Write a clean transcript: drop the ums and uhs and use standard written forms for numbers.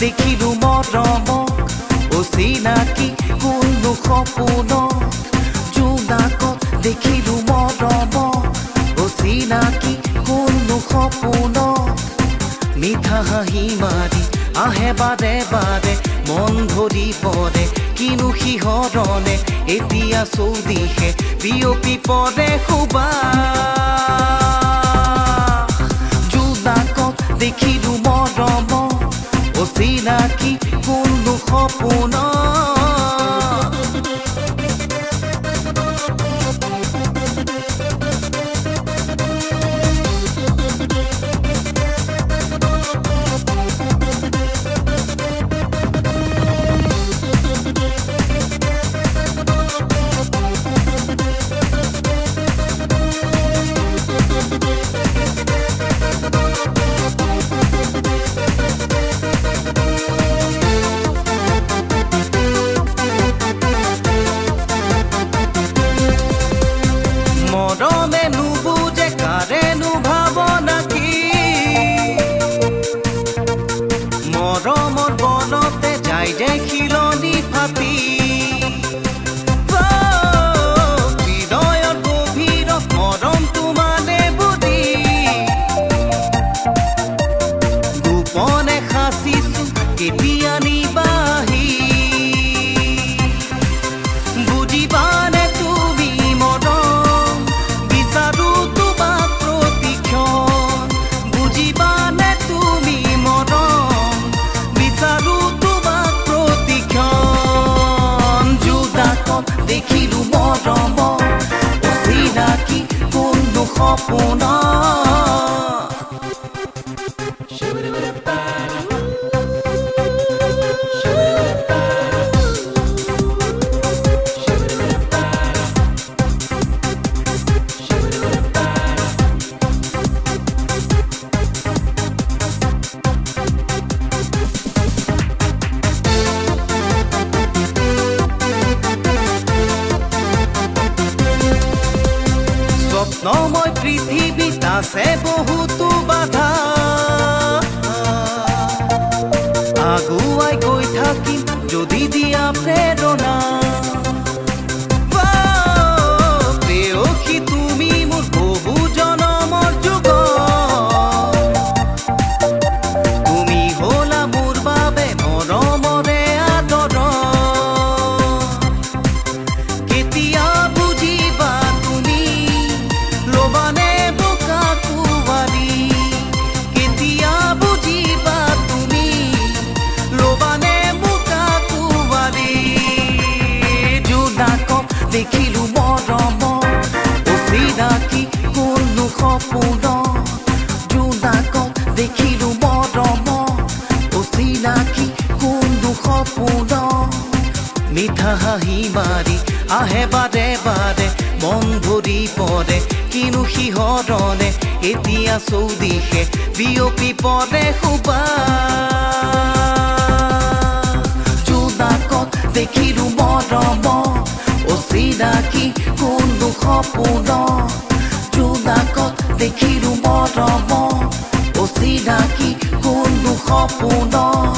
দেখিলো মৰমক অচিনাকি কোনো সপোনত জোনাকত দেখিলো মৰমক অচিনাকি কোনো সপোনত মিঠা হাঁহি মাৰি আহে বাৰে বাৰে মন ভৰি পৰে কিনো সিহঁতনে এতিয়া চৌদিশে বিয়পি পৰে সুবাস জোনাকত দেখিলো মৰমক অচিনাকি কোনো সপোনত মৰমে নুবুজে কাৰেনো ভাৱনাকি মৰমৰ বনতে যাই যে খিলনি ফাটি হৃদয়ৰ গভীৰত মৰমটো মানে বুজি গোপনে সাঁচিছো কেতিয়া নিবাহি বুজিবানে তুমি মৰম বিচাৰো তোমাক প্ৰতিক্ষণ বুজিবানে তুমি মৰম বিচাৰো তোমাক প্ৰতিক্ষণ জোনাকত দেখিলো মৰমক অচিনাকি কোনো সপোনত স্বপ্নময় পৃথিৱীত আছে বহুতো বাধা আগুৱাই গৈ থাকিম যদি দিয়া প্ৰেৰণা প্ৰেয়সী তুমি মোৰ বহু জনমৰ যুগ তুমি হলা মোৰ বাবে মৰমৰে আদৰ কেতিয়া বুজিবা তুমি লবানে বোকা কুৱাৰী কেতিয়া বুজিবা তুমি লবানে বোকা কুৱাৰী জোনাকত দেখিলো মৰমক অচিনাকি কোনো সপোনত জোনাকত দেখিলো মৰমক অচিনাকি কোনো সপোনত মিঠা হাঁহি মাৰি আহে বাৰে বাৰে মন ভৰি পৰে কিনো সিহঁতনে এতিয়া চৌদিশে বিয়পি পৰে সুবাস জোনাকত দেখিলো মৰমক অচিনাকি কোনো সপোনত জোনাকত দেখিলো মৰমক অচিনাকি কোনো সপোনত